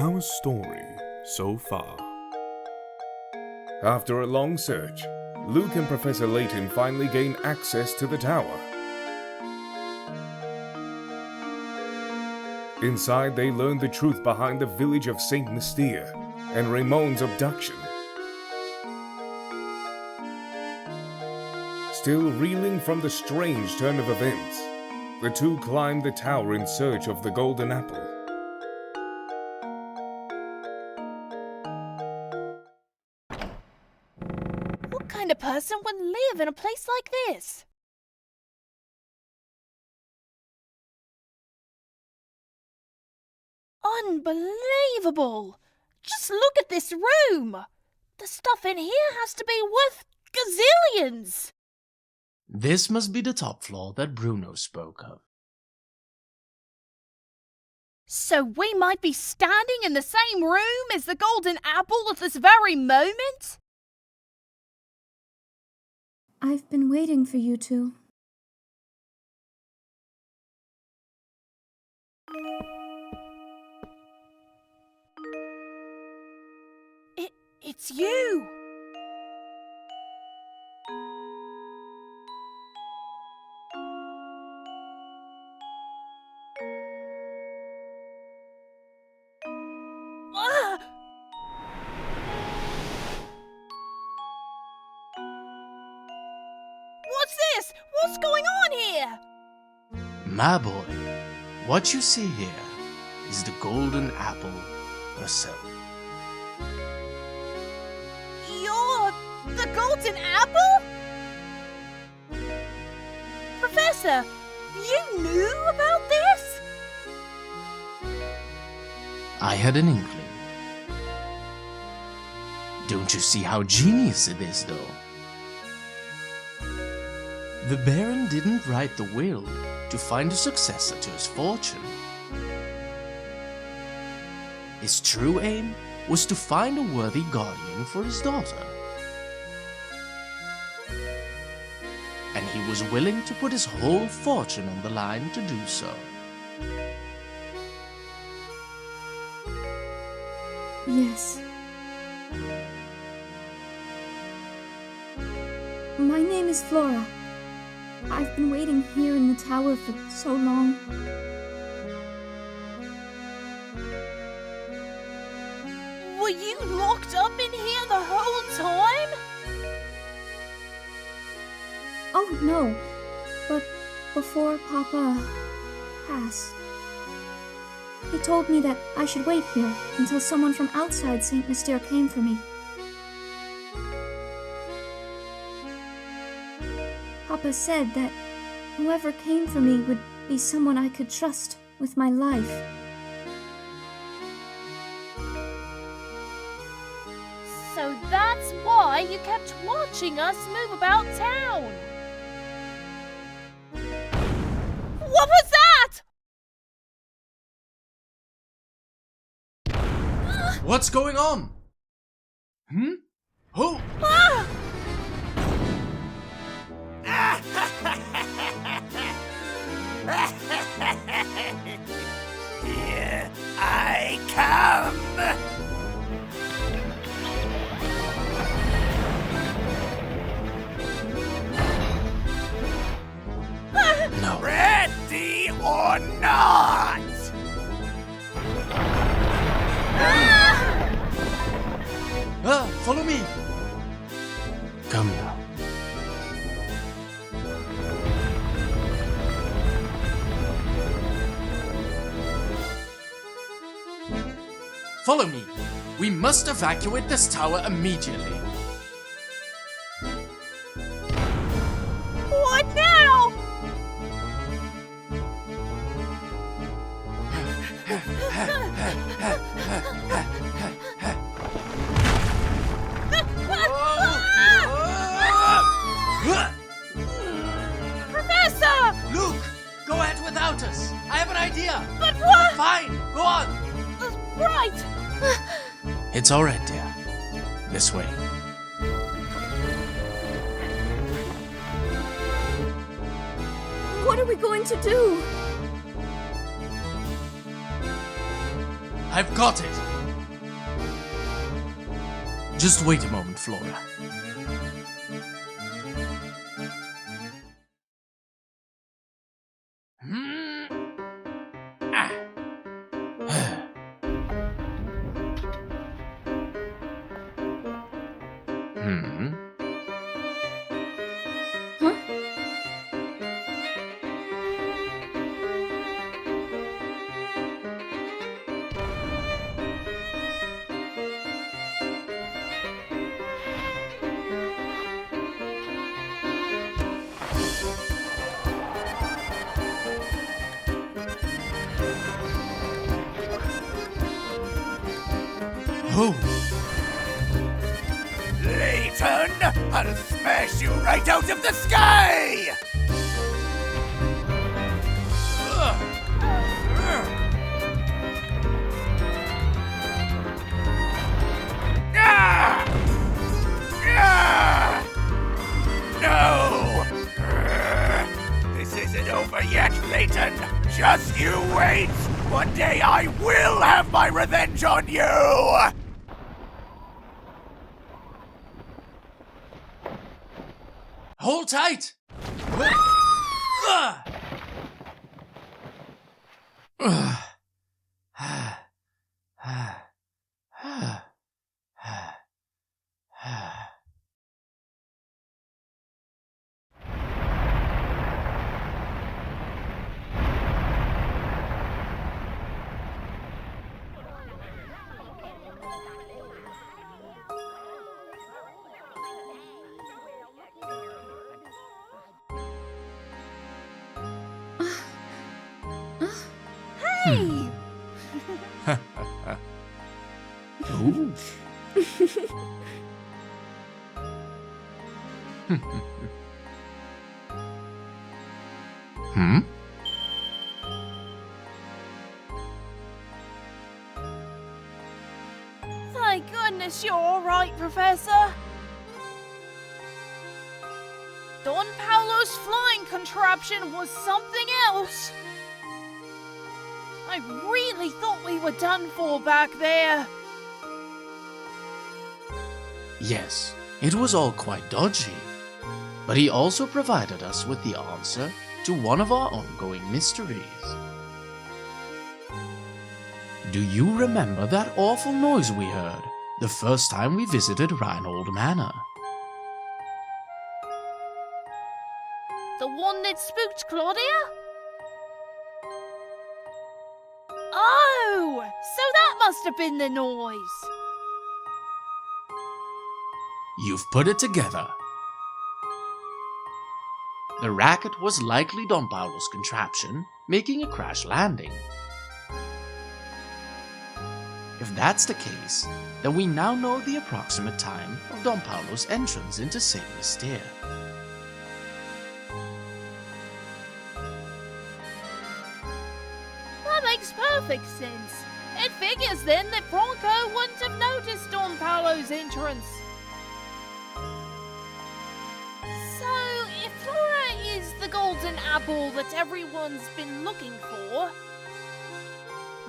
Our story so far. After a long search, Luke and Professor Layton finally gain access to the tower. Inside, they learn the truth behind the village of Saint Mystere and Raimon's abduction. Still reeling from the strange turn of events, the two climb the tower in search of the golden apple. What kind of person would live in a place like this? Unbelievable! Just look at this room! The stuff in here has to be worth gazillions! This must be the top floor that Bruno spoke of. So we might be standing in the same room as the golden apple at this very moment? I've been waiting for you two. It's you! Ah! What's this? What's going on here? My boy, what you see here is the golden apple herself. You're the golden apple? Professor, you knew about this? I had an inkling. Don't you see how genius it is, though? The Baron didn't write the will to find a successor to his fortune. His true aim was to find a worthy guardian for his daughter. And he was willing to put his whole fortune on the line to do so. Yes. My name is Flora. I've been waiting here in the tower for so long. Were you locked up in here the whole time? Oh, no. But before Papa passed, he told me that I should wait here until someone from outside Saint Mystere came for me. Papa said that whoever came for me would be someone I could trust with my life. So that's why you kept watching us move about town. What was that? What's going on? Who? Ah! Here I come! No. Ready or not! Follow me! Come now. Follow me. We must evacuate this tower immediately. What now? Professor! Luke, go ahead without us. I have an idea. But what? Fine, go on. Right. It's all right, dear. This way. What are we going to do? I've got it. Just wait a moment, Flora. Huh? Oh, Layton, I'll smash you right out of the sky! Ah! Ah! No! This isn't over yet, Layton. Just you wait. One day I will have my revenge on you! hold tight! Hey! Ooh. Hmm? Thank goodness you're all right, Professor. Don Paolo's flying contraption was something else. I really thought we were done for back there. Yes, it was all quite dodgy. But he also provided us with the answer to one of our ongoing mysteries. Do you remember that awful noise we heard the first time we visited Reinhold Manor? The one that spooked Claudia? Oh, so that must have been the noise. You've put it together. The racket was likely Don Paolo's contraption, making a crash landing. If that's the case, then we now know the approximate time of Don Paolo's entrance into Saint Mystere. That makes perfect sense. It figures then that Franco wouldn't have noticed Don Paolo's entrance. So, if Flora is the golden apple that everyone's been looking for,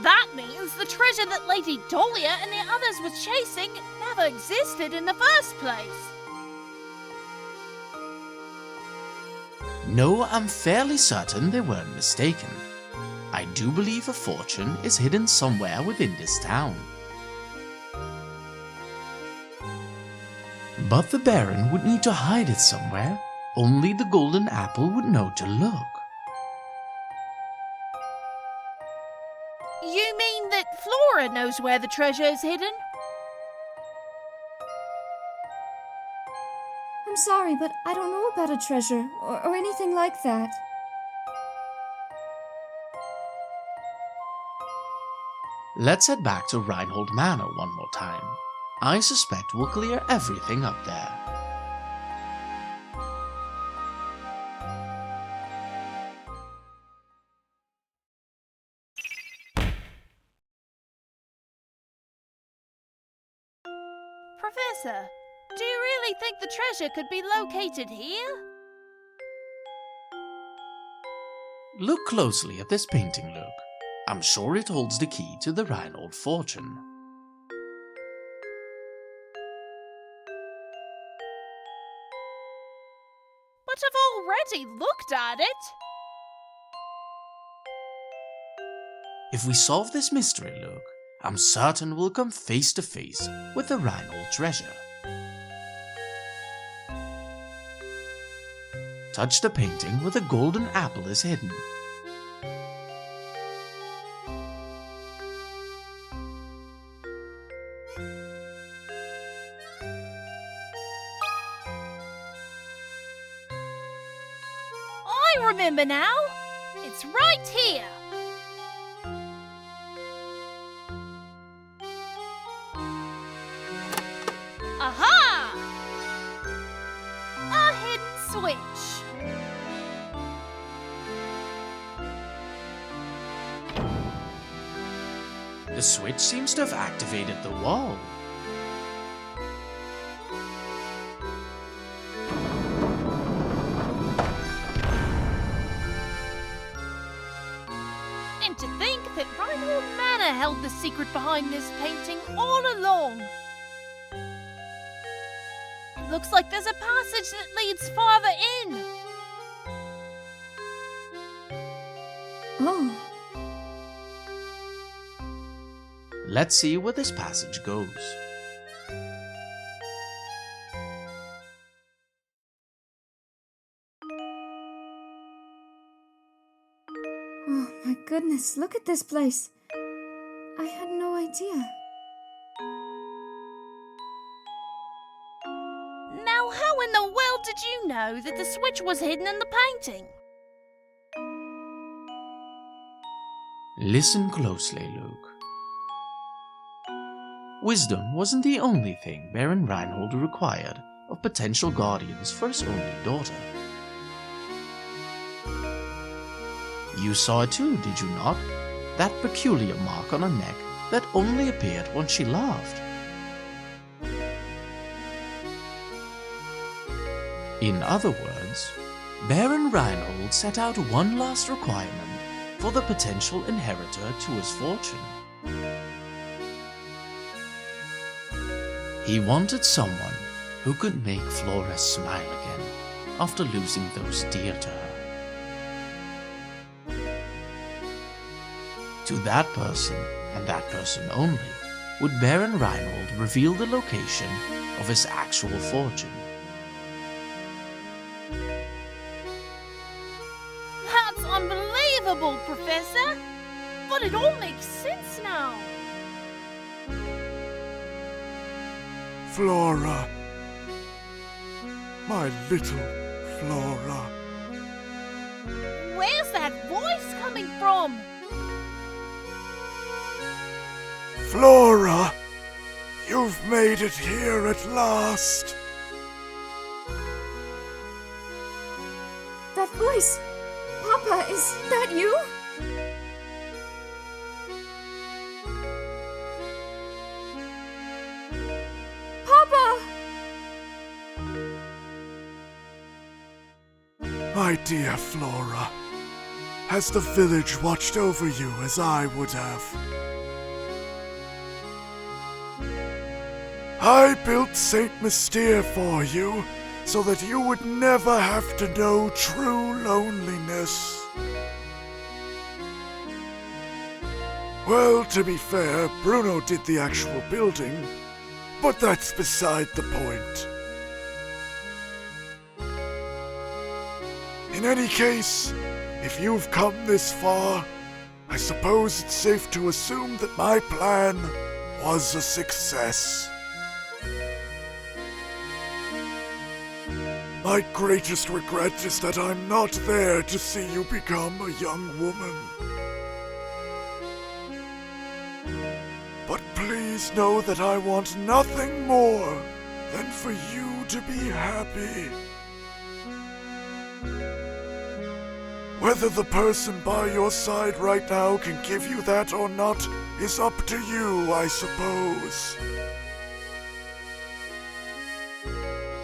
that means the treasure that Lady Dahlia and the others were chasing never existed in the first place. No, I'm fairly certain they weren't mistaken. I do believe a fortune is hidden somewhere within this town. But the Baron would need to hide it somewhere. Only the golden apple would know to look. You mean that Flora knows where the treasure is hidden? I'm sorry, but I don't know about a treasure or anything like that. Let's head back to Reinhold Manor one more time. I suspect we'll clear everything up there. Professor, do you really think the treasure could be located here? Look closely at this painting, Luke. I'm sure it holds the key to the Reinhold fortune. but I've already looked at it. If we solve this mystery, Luke, I'm certain we'll come face to face with the Reinhold treasure. Touch the painting where the golden apple is hidden. I remember now. It's right here. Aha! A hidden switch. The switch seems to have activated the wall. And to think that Reinhold Manor held the secret behind this painting all along. It looks like there's a passage that leads farther in. Oh, Let's see where this passage goes. oh my goodness, look at this place. I had no idea. Now, how in the world did you know that the switch was hidden in the painting? Listen closely, Luke. Wisdom wasn't the only thing Baron Reinhold required of potential guardians for his only daughter. You saw it too, did you not? That peculiar mark on her neck that only appeared when she laughed. In other words, Baron Reinhold set out one last requirement for the potential inheritor to his fortune. He wanted someone who could make Flora smile again after losing those dear to her. To that person, and that person only, would Baron Reinhold reveal the location of his actual fortune. That's unbelievable, Professor! But it all makes sense now. Flora. My little Flora. Where's that voice coming from? Flora! You've made it here at last. That voice! Papa, is that you? Papa! My dear Flora, has the village watched over you as I would have? I built Saint Mystere for you, so that you would never have to know true loneliness. Well, to be fair, Bruno did the actual building, but that's beside the point. In any case, if you've come this far, I suppose it's safe to assume that my plan was a success. My greatest regret is that I'm not there to see you become a young woman. But please know that I want nothing more than for you to be happy. Whether the person by your side right now can give you that or not is up to you, I suppose.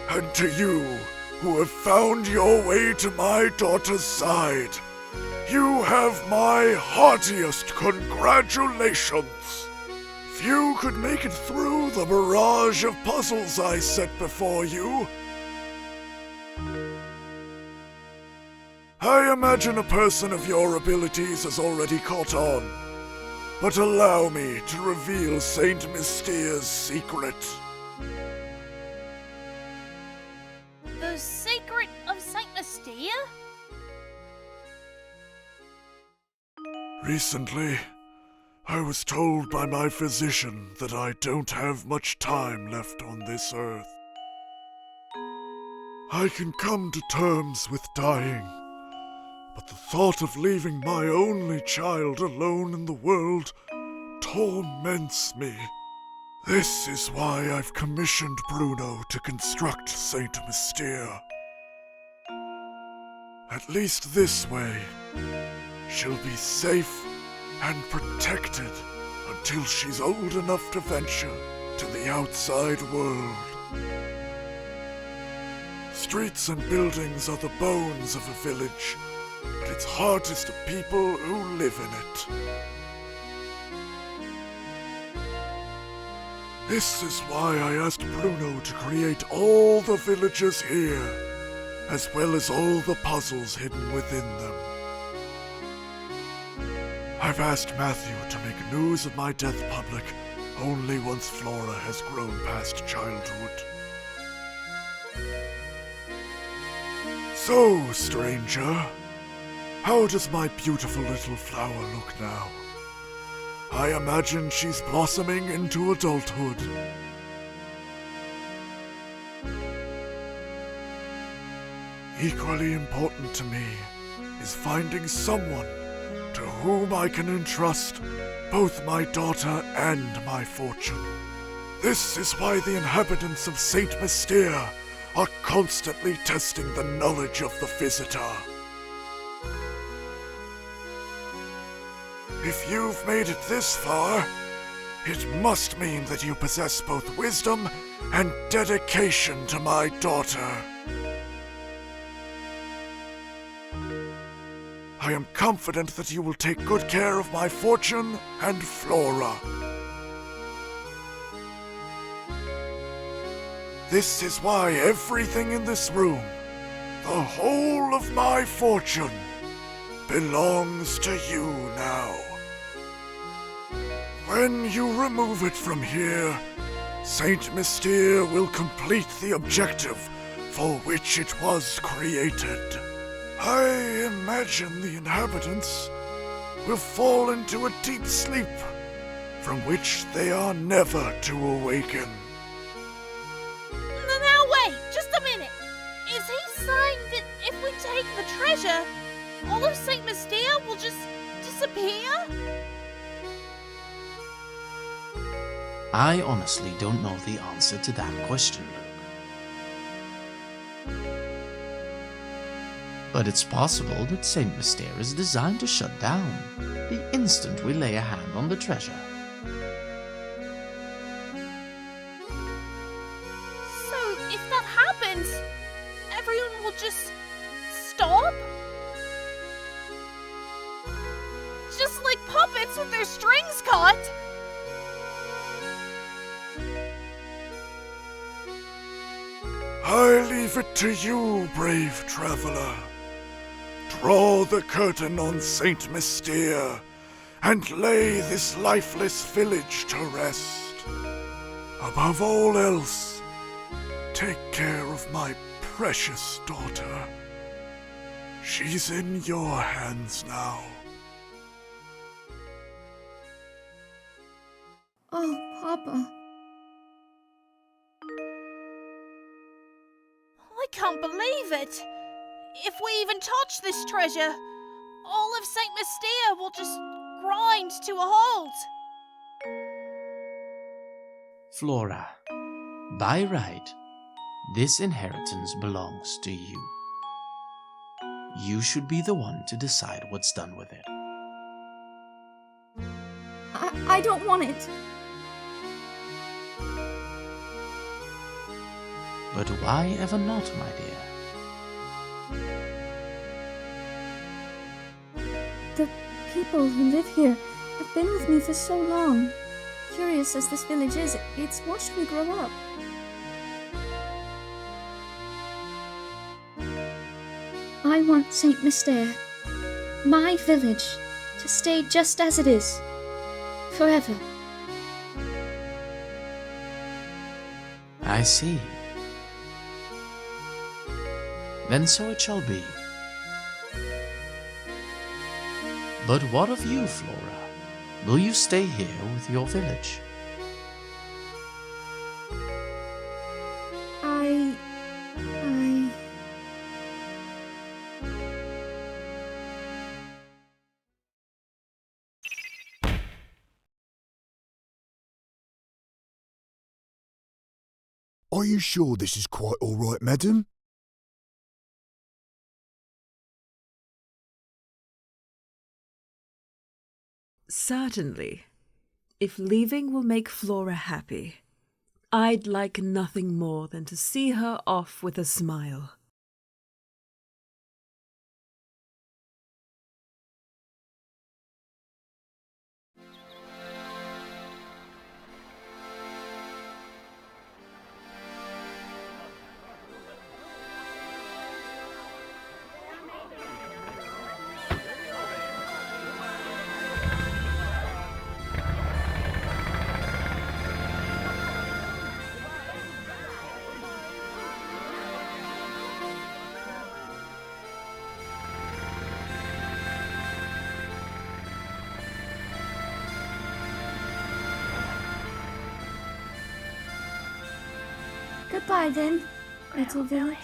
And to you, who have found your way to my daughter's side, you have my heartiest congratulations. Few could make it through the barrage of puzzles I set before you. I imagine a person of your abilities has already caught on, but allow me to reveal Saint Mystere's secret. The secret of Saint Mystere? Recently, I was told by my physician that I don't have much time left on this earth. I can come to terms with dying, but the thought of leaving my only child alone in the world torments me. This is why I've commissioned Bruno to construct Saint Mystere. At least this way, she'll be safe and protected until she's old enough to venture to the outside world. Streets and buildings are the bones of a village, but it's hardest to people who live in it. This is why I asked Bruno to create all the villagers here, as well as all the puzzles hidden within them. I've asked Matthew to make news of my death public only once Flora has grown past childhood. So, stranger, how does my beautiful little flower look now? I imagine she's blossoming into adulthood. Equally important to me is finding someone to whom I can entrust both my daughter and my fortune. This is why the inhabitants of Saint Mystere are constantly testing the knowledge of the visitor. If you've made it this far, it must mean that you possess both wisdom and dedication to my daughter. I am confident that you will take good care of my fortune and Flora. This is why everything in this room, the whole of my fortune, belongs to you now. When you remove it from here, Saint Mystere will complete the objective for which it was created. I imagine the inhabitants will fall into a deep sleep from which they are never to awaken. Now wait, just a minute. Is he saying that if we take the treasure, all of Saint Mystere will just disappear? I honestly don't know the answer to that question, Luke. But it's possible that Saint Mystere is designed to shut down the instant we lay a hand on the treasure. So if that happens, everyone will just stop? Just like puppets with their strings cut? I leave it to you, brave traveler. Draw the curtain on Saint Mystere and lay this lifeless village to rest. Above all else, take care of my precious daughter. She's in your hands now. Oh, Papa. I can't believe it. If we even touch this treasure, all of Saint Mystere will just grind to a halt. Flora, by right, this inheritance belongs to you. You should be the one to decide what's done with it. I don't want it. But why ever not, my dear? The people who live here have been with me for so long. Curious as this village is, it's watched me grow up. I want St. Mystere, my village, to stay just as it is, forever. I see. Then so it shall be. But what of you, Flora? Will you stay here with your village? Are you sure this is quite all right, madam? Certainly. If leaving will make Flora happy, I'd like nothing more than to see her off with a smile. Goodbye then, little village.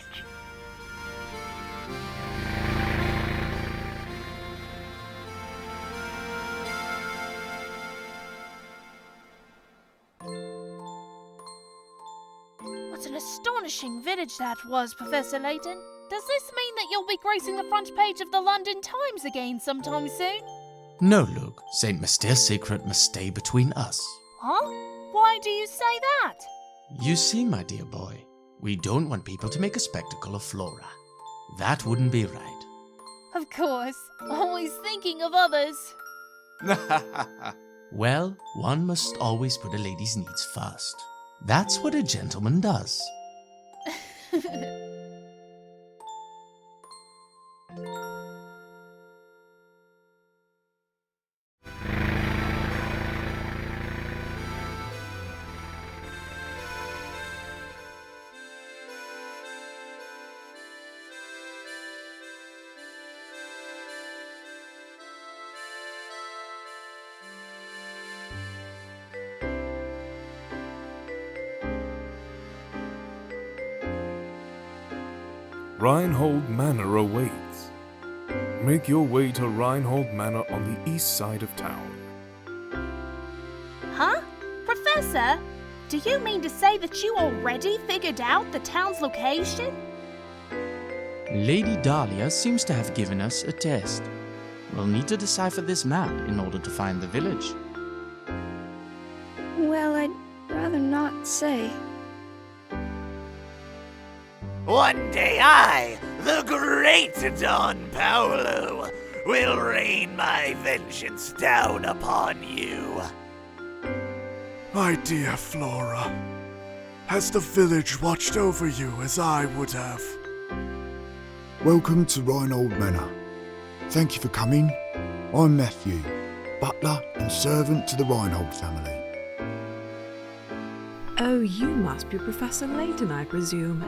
What an astonishing village that was, Professor Layton. Does this mean that you'll be gracing the front page of the London Times again sometime soon? No, Luke. St. Mystere's secret must stay between us. Huh? Why do you say that? You see, my dear boy, we don't want people to make a spectacle of Flora. That wouldn't be right. Of course. Always thinking of others. Well, one must always put a lady's needs first. That's what a gentleman does. Reinhold Manor awaits. Make your way to Reinhold Manor on the east side of town. Huh? Professor? Do you mean to say that you already figured out the town's location? Lady Dahlia seems to have given us a test. We'll need to decipher this map in order to find the village. Well, I'd rather not say. One day I, the great Don Paolo, will rain my vengeance down upon you. My dear Flora, has the village watched over you as I would have? Welcome to Reinhold Manor. Thank you for coming. I'm Matthew, butler and servant to the Reinhold family. Oh, you must be Professor Layton, I presume.